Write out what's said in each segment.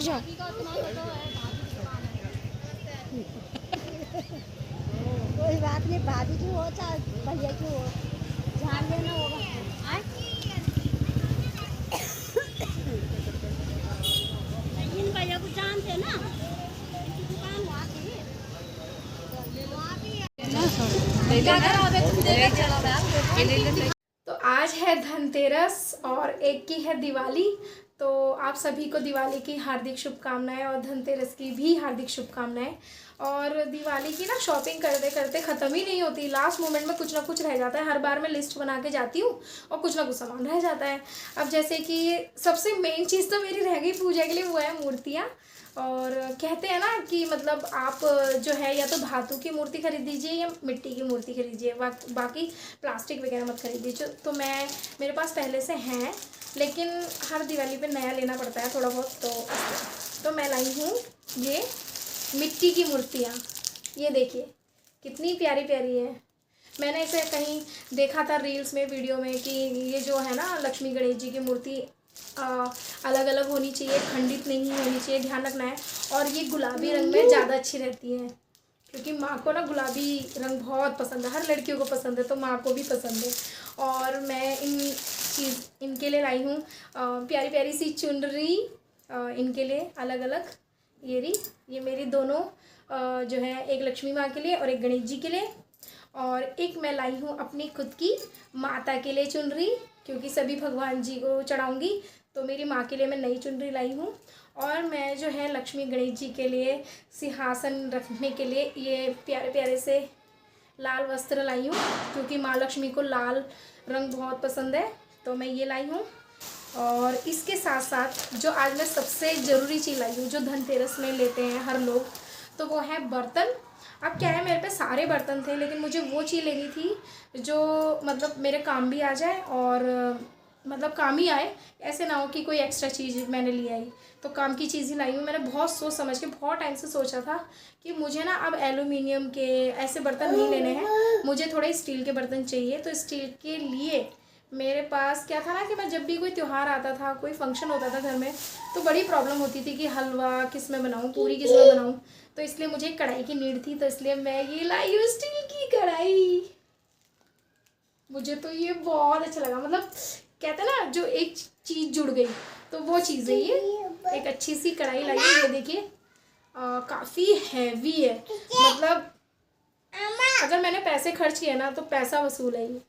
जाओ। कोई बात नहीं, भाभी की हो चाहे भैया की हो, ध्यान देना होगा। इन भैया को जानते ना, इनकी दुकान वहाँ थी। तो आज है धनतेरस और एक की है दिवाली। तो आप सभी को दिवाली की हार्दिक शुभकामनाएं और धनतेरस की भी हार्दिक शुभकामनाएं। और दिवाली की ना शॉपिंग करते करते ख़त्म ही नहीं होती, लास्ट मोमेंट में कुछ ना कुछ रह जाता है। हर बार मैं लिस्ट बना के जाती हूँ और कुछ ना कुछ सामान रह जाता है। अब जैसे कि सबसे मेन चीज़ तो मेरी रह गई पूजा के लिए, वो है मूर्तियाँ। और कहते हैं ना कि मतलब आप जो है या तो धातु की मूर्ति खरीद दीजिए या मिट्टी की मूर्ति खरीदिए, बाकी प्लास्टिक वगैरह मत खरीदिए। तो मेरे पास पहले से हैं, लेकिन हर दिवाली पे नया लेना पड़ता है थोड़ा बहुत। तो मैं लाई हूँ ये मिट्टी की मूर्तियाँ। ये देखिए कितनी प्यारी प्यारी है। मैंने इसे कहीं देखा था रील्स में, वीडियो में, कि ये जो है ना लक्ष्मी गणेश जी की मूर्ति अलग अलग होनी चाहिए, खंडित नहीं होनी चाहिए, ध्यान रखना है। और ये गुलाबी रंग में ज़्यादा अच्छी रहती हैं, क्योंकि माँ को ना गुलाबी रंग बहुत पसंद है, हर लड़कियों को पसंद है, तो माँ को भी पसंद है। और मैं इनके लिए लाई हूँ प्यारी प्यारी सी चुनरी, इनके लिए अलग अलग। ये मेरी दोनों जो है, एक लक्ष्मी माँ के लिए और एक गणेश जी के लिए। और एक मैं लाई हूँ अपनी खुद की माता के लिए चुनरी, क्योंकि सभी भगवान जी को चढ़ाऊँगी, तो मेरी माँ के लिए मैं नई चुनरी लाई हूँ। और मैं जो है लक्ष्मी गणेश जी के लिए सिंहासन रखने के लिए ये प्यारे प्यारे से लाल वस्त्र लाई हूँ, क्योंकि माँ लक्ष्मी को लाल रंग बहुत पसंद है, तो मैं ये लाई हूँ। और इसके साथ साथ जो आज मैं सबसे ज़रूरी चीज़ लाई हूँ, जो धनतेरस में लेते हैं हर लोग, तो वो है बर्तन। अब क्या है, मेरे पे सारे बर्तन थे, लेकिन मुझे वो चीज़ लेनी थी जो मतलब मेरे काम भी आ जाए, और मतलब काम ही आए, ऐसे ना हो कि कोई एक्स्ट्रा चीज़ मैंने ले आई। तो काम की चीज़ ही लाई हूँ। मैंने बहुत सोच समझ के बहुत टाइम से सोचा था कि मुझे ना अब एल्यूमिनियम के ऐसे बर्तन नहीं लेने हैं, मुझे थोड़े स्टील के बर्तन चाहिए। तो स्टील के लिए मेरे पास क्या था ना, कि मैं जब भी कोई त्यौहार आता था, कोई फंक्शन होता था घर में, तो बड़ी प्रॉब्लम होती थी कि हलवा किस में बनाऊँ, पूरी किस में बनाऊँ। तो इसलिए मुझे कढ़ाई की नीड थी, तो इसलिए मैं ये लाई हूँ स्टील की कढ़ाई। मुझे तो ये बहुत अच्छा लगा, मतलब कहते हैं ना जो एक चीज़ जुड़ गई, तो वो चीज़ है ये। एक अच्छी सी कढ़ाई लाई है, ये देखिए काफ़ी हैवी है, मतलब अगर मैंने पैसे खर्च किए ना तो पैसा वसूल है ये।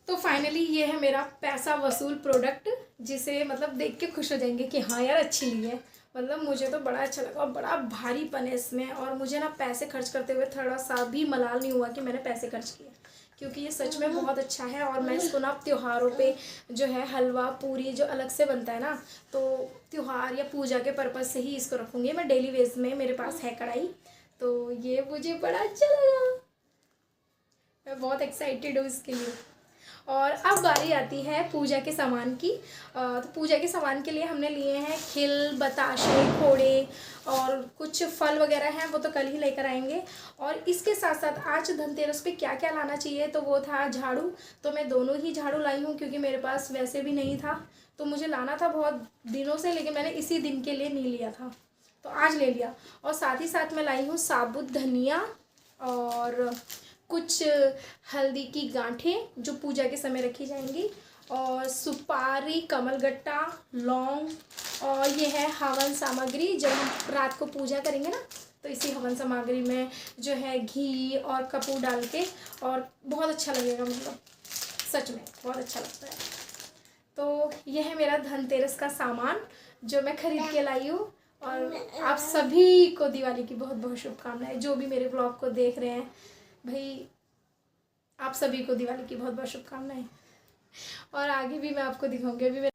तो फाइनली ये है मेरा पैसा वसूल प्रोडक्ट, जिसे मतलब देख के खुश हो जाएंगे कि हाँ यार अच्छी ली है। मतलब मुझे तो बड़ा अच्छा लगा और बड़ा भारीपन है इसमें, और मुझे ना पैसे खर्च करते हुए थोड़ा सा भी मलाल नहीं हुआ कि मैंने पैसे खर्च किए, क्योंकि ये सच में बहुत अच्छा है। और मैं इसको ना त्योहारों पे जो है हलवा पूरी जो अलग से बनता है ना, तो त्यौहार या पूजा के पर्पज़ से ही इसको रखूँगी। मैं डेली वेज में मेरे पास है कढ़ाई, तो ये मुझे बड़ा अच्छा लगा, मैं बहुत एक्साइटेड हूँ इसके लिए। और अब बारी आती है पूजा के सामान की। तो पूजा के सामान के लिए हमने लिए हैं खिल, बताशे, खोड़े, और कुछ फल वगैरह हैं, वो तो कल ही लेकर आएंगे। और इसके साथ साथ आज धनतेरस पे क्या क्या लाना चाहिए, तो वो था झाड़ू। तो मैं दोनों ही झाड़ू लाई हूँ, क्योंकि मेरे पास वैसे भी नहीं था, तो मुझे लाना था बहुत दिनों से, लेकिन मैंने इसी दिन के लिए नहीं लिया था, तो आज ले लिया। और साथ ही साथ मैं लाई हूँ साबुत धनिया, और कुछ हल्दी की गांठें जो पूजा के समय रखी जाएंगी, और सुपारी, कमलगट्टा, लौंग, और ये है हवन सामग्री। जब हम रात को पूजा करेंगे ना, तो इसी हवन सामग्री में जो है घी और कपूर डाल के, और बहुत अच्छा लगेगा, मतलब सच में बहुत अच्छा लगता है। तो यह है मेरा धनतेरस का सामान जो मैं खरीद के लाई हूँ। और आप सभी को दिवाली की बहुत बहुत शुभकामनाएं, जो भी मेरे ब्लॉग को देख रहे हैं भाई, आप सभी को दिवाली की बहुत बहुत शुभकामनाएं। और आगे भी मैं आपको दिखाऊंगी। अभी मैं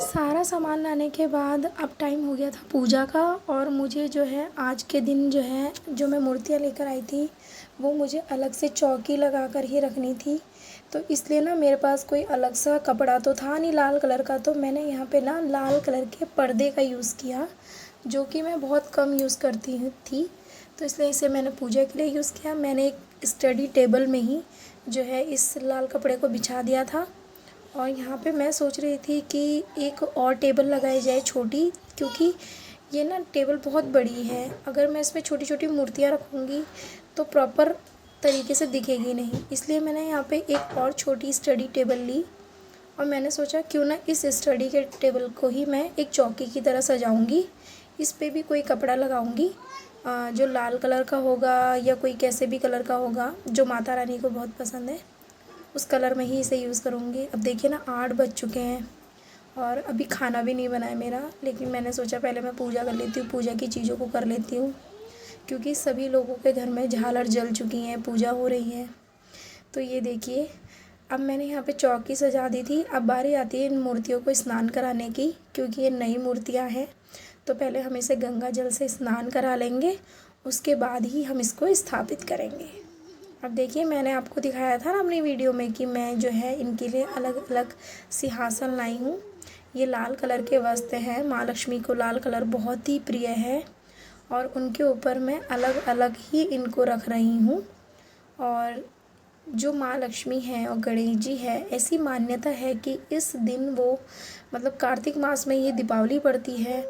सारा सामान लाने के बाद अब टाइम हो गया था पूजा का, और मुझे जो है आज के दिन जो है, जो मैं मूर्तियाँ लेकर आई थी, वो मुझे अलग से चौकी लगा कर ही रखनी थी। तो इसलिए ना मेरे पास कोई अलग सा कपड़ा तो था नहीं लाल कलर का, तो मैंने यहाँ पे ना लाल कलर के पर्दे का यूज़ किया, जो कि मैं बहुत कम यूज़ करती थी। तो इसलिए इसे मैंने पूजा के लिए यूज़ किया। मैंने एक स्टडी टेबल में ही जो है इस लाल कपड़े को बिछा दिया था, और यहाँ पे मैं सोच रही थी कि एक और टेबल लगाई जाए छोटी, क्योंकि ये ना टेबल बहुत बड़ी है। अगर मैं इसमें छोटी छोटी मूर्तियाँ रखूँगी तो प्रॉपर तरीके से दिखेगी नहीं, इसलिए मैंने यहाँ पे एक और छोटी स्टडी टेबल ली। और मैंने सोचा क्यों ना इस स्टडी के टेबल को ही मैं एक चौकी की तरह सजाऊँगी। इस पे भी कोई कपड़ा लगाऊँगी जो लाल कलर का होगा या कोई कैसे भी कलर का होगा, जो माता रानी को बहुत पसंद है, उस कलर में ही इसे यूज़ करूँगी। अब देखिए ना 8 बज चुके हैं और अभी खाना भी नहीं बना है मेरा, लेकिन मैंने सोचा पहले मैं पूजा कर लेती हूँ, पूजा की चीज़ों को कर लेती हूँ, क्योंकि सभी लोगों के घर में झालर जल चुकी हैं, पूजा हो रही है। तो ये देखिए, अब मैंने यहाँ पे चौकी सजा दी थी। अब बारी आती है इन मूर्तियों को स्नान कराने की, क्योंकि ये नई मूर्तियाँ हैं। तो पहले हम इसे गंगा जल से स्नान करा लेंगे, उसके बाद ही हम इसको स्थापित करेंगे। अब देखिए, मैंने आपको दिखाया था ना अपनी वीडियो में कि मैं जो है इनके लिए अलग अलग सिंहासन लाई हूँ। ये लाल कलर के वस्त्र हैं, माँ लक्ष्मी को लाल कलर बहुत ही प्रिय है, और उनके ऊपर मैं अलग अलग ही इनको रख रही हूँ। और जो माँ लक्ष्मी हैं और गणेश जी है, ऐसी मान्यता है कि इस दिन वो मतलब कार्तिक मास में ये दीपावली पड़ती है,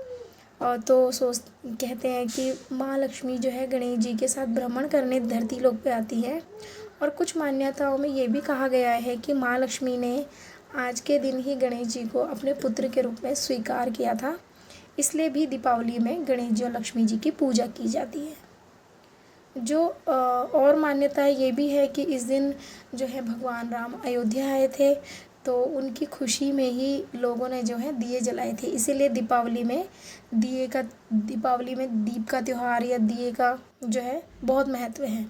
और तो कहते हैं कि माँ लक्ष्मी जो है गणेश जी के साथ भ्रमण करने धरती लोक पे आती है। और कुछ मान्यताओं में ये भी कहा गया है कि माँ लक्ष्मी ने आज के दिन ही गणेश जी को अपने पुत्र के रूप में स्वीकार किया था, इसलिए भी दीपावली में गणेश जी और लक्ष्मी जी की पूजा की जाती है। जो और मान्यता ये भी है कि इस दिन जो है भगवान राम अयोध्या आए थे, तो उनकी खुशी में ही लोगों ने जो है दिए जलाए थे, इसीलिए दीपावली में दीप का त्यौहार या दिए का जो है बहुत महत्व है।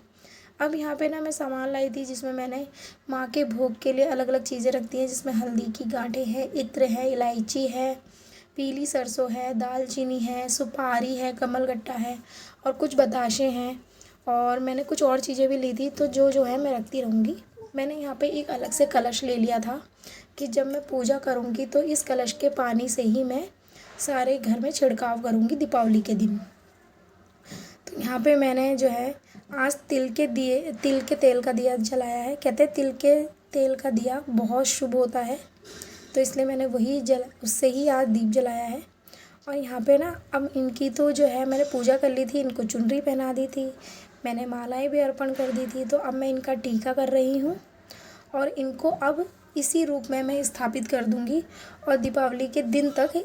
अब यहाँ पे ना मैं सामान लाई थी, जिसमें मैंने माँ के भोग के लिए अलग अलग चीज़ें रखती हैं, जिसमें हल्दी की गांठें हैं, इत्र है, इलायची है, पीली सरसों है, दालचीनी है, सुपारी है, कमलगट्टा है और कुछ बताशे हैं। और मैंने कुछ और चीज़ें भी ली थी, तो जो है मैं रखती रहूँगी। मैंने यहाँ पे एक अलग से कलश ले लिया था कि जब मैं पूजा करूँगी तो इस कलश के पानी से ही मैं सारे घर में छिड़काव करूँगी दीपावली के दिन। तो यहाँ पे मैंने जो है आज तिल के तेल का दिया जलाया है। कहते हैं तिल के तेल का दिया बहुत शुभ होता है, तो इसलिए मैंने उससे ही आज दीप जलाया है। और यहाँ पे ना अब इनकी तो जो है मैंने पूजा कर ली थी, इनको चुनरी पहना दी थी, मैंने मालाएं भी अर्पण कर दी थी। तो अब मैं इनका टीका कर रही हूँ और इनको अब इसी रूप में मैं स्थापित कर दूँगी। और दीपावली के दिन तक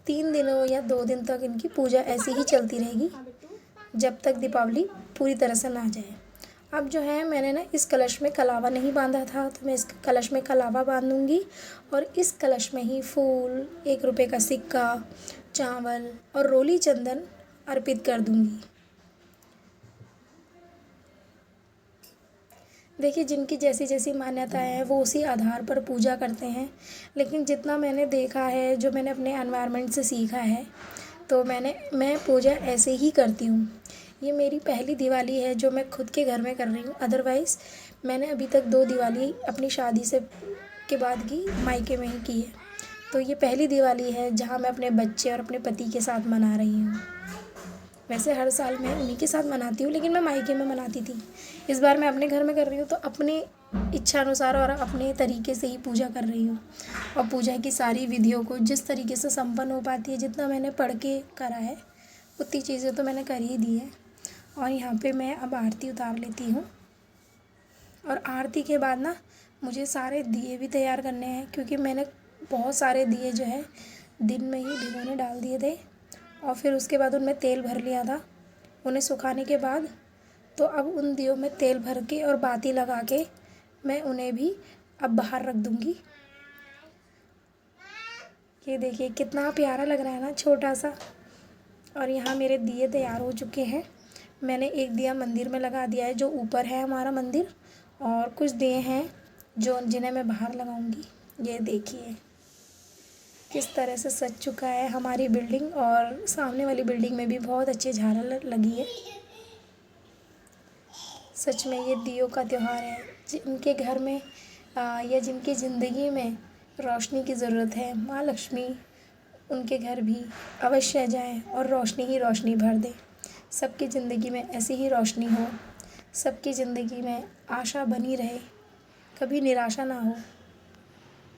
3 दिनों या 2 दिन तक इनकी पूजा ऐसी ही चलती रहेगी, जब तक दीपावली पूरी तरह से ना जाए। अब जो है मैंने ना इस कलश में कलावा नहीं बांधा था, तो मैं इस कलश में कलावा बांधूँगी और इस कलश में ही फूल, 1 रुपये का सिक्का, चावल और रोली चंदन अर्पित कर दूँगी। देखिए, जिनकी जैसी जैसी मान्यताएं हैं वो उसी आधार पर पूजा करते हैं, लेकिन जितना मैंने देखा है, जो मैंने अपने एनवायरनमेंट से सीखा है, तो मैं पूजा ऐसे ही करती हूँ। ये मेरी पहली दिवाली है जो मैं खुद के घर में कर रही हूँ। अदरवाइज़ मैंने अभी तक 2 दिवाली अपनी शादी से के बाद की मायके में ही की है। तो ये पहली दिवाली है जहाँ मैं अपने बच्चे और अपने पति के साथ मना रही हूँ। वैसे हर साल मैं उन्हीं के साथ मनाती हूँ, लेकिन मैं मायके में मनाती थी। इस बार मैं अपने घर में कर रही हूँ, तो अपनी इच्छा अनुसार और अपने तरीके से ही पूजा कर रही हूँ। और पूजा की सारी विधियों को जिस तरीके से संपन्न हो पाती है, जितना मैंने पढ़ के करा है उतनी चीज़ें तो मैंने कर ही दी है। और यहाँ पे मैं अब आरती उतार लेती हूँ। और आरती के बाद ना मुझे सारे दिए भी तैयार करने हैं, क्योंकि मैंने बहुत सारे दिए जो है दिन में ही भिगोने डाल दिए थे, और फिर उसके बाद उनमें तेल भर लिया था। उन्हें सुखाने के बाद तो अब उन दियों में तेल भर के और बाती लगा के मैं उन्हें भी अब बाहर रख दूँगी। ये देखिए कितना प्यारा लग रहा है ना, छोटा सा। और यहाँ मेरे दिए तैयार हो चुके हैं। मैंने एक दिया मंदिर में लगा दिया है, जो ऊपर है हमारा मंदिर, और कुछ दिए हैं जिन्हें मैं बाहर लगाऊंगी। ये देखिए किस तरह से सज चुका है हमारी बिल्डिंग, और सामने वाली बिल्डिंग में भी बहुत अच्छी झालर लगी है। सच में ये दियों का त्यौहार है। जिनके घर में या जिनकी ज़िंदगी में रोशनी की ज़रूरत है, माँ लक्ष्मी उनके घर भी अवश्य जाएं और रोशनी ही रोशनी भर दे। सबकी ज़िंदगी में ऐसी ही रोशनी हो, सबकी ज़िंदगी में आशा बनी रहे, कभी निराशा ना हो।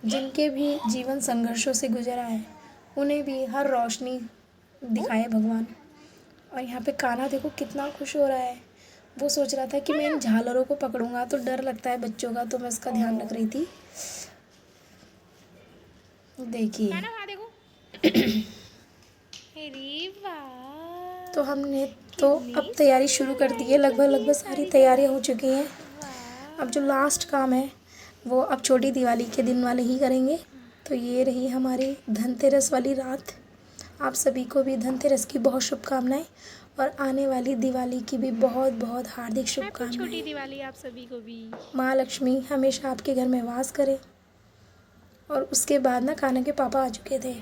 जिनके भी जीवन संघर्षों से गुजरा है उन्हें भी हर रोशनी दिखाए भगवान। और यहाँ पे कान्हा देखो कितना खुश हो रहा है। वो सोच रहा था कि मैं इन झालरों को पकड़ूंगा तो डर लगता है बच्चों का, तो मैं उसका ध्यान रख रही थी। देखिए तो हमने तो अब तैयारी शुरू कर दी है। लगभग सारी तैयारियां हो चुकी हैं। अब जो लास्ट काम है वो अब छोटी दिवाली के दिन वाले ही करेंगे। तो ये रही हमारी धनतेरस वाली रात। आप सभी को भी धनतेरस की बहुत शुभकामनाएं और आने वाली दिवाली की भी बहुत बहुत हार्दिक शुभकामनाएं। छोटी दिवाली आप सभी को भी। माँ लक्ष्मी हमेशा आपके घर में वास करे। और उसके बाद ना कान्हा के पापा आ चुके थे,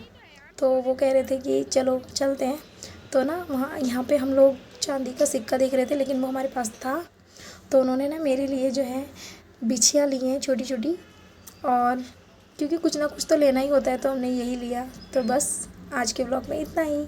तो वो कह रहे थे कि चलो चलते हैं। तो ना वहाँ यहाँ पे हम लोग चांदी का सिक्का देख रहे थे, लेकिन वो हमारे पास था, तो उन्होंने ना मेरे लिए जो है बिछियाँ ली हैं छोटी छोटी। और क्योंकि कुछ ना कुछ तो लेना ही होता है तो हमने यही लिया। तो बस आज के ब्लॉग में इतना ही।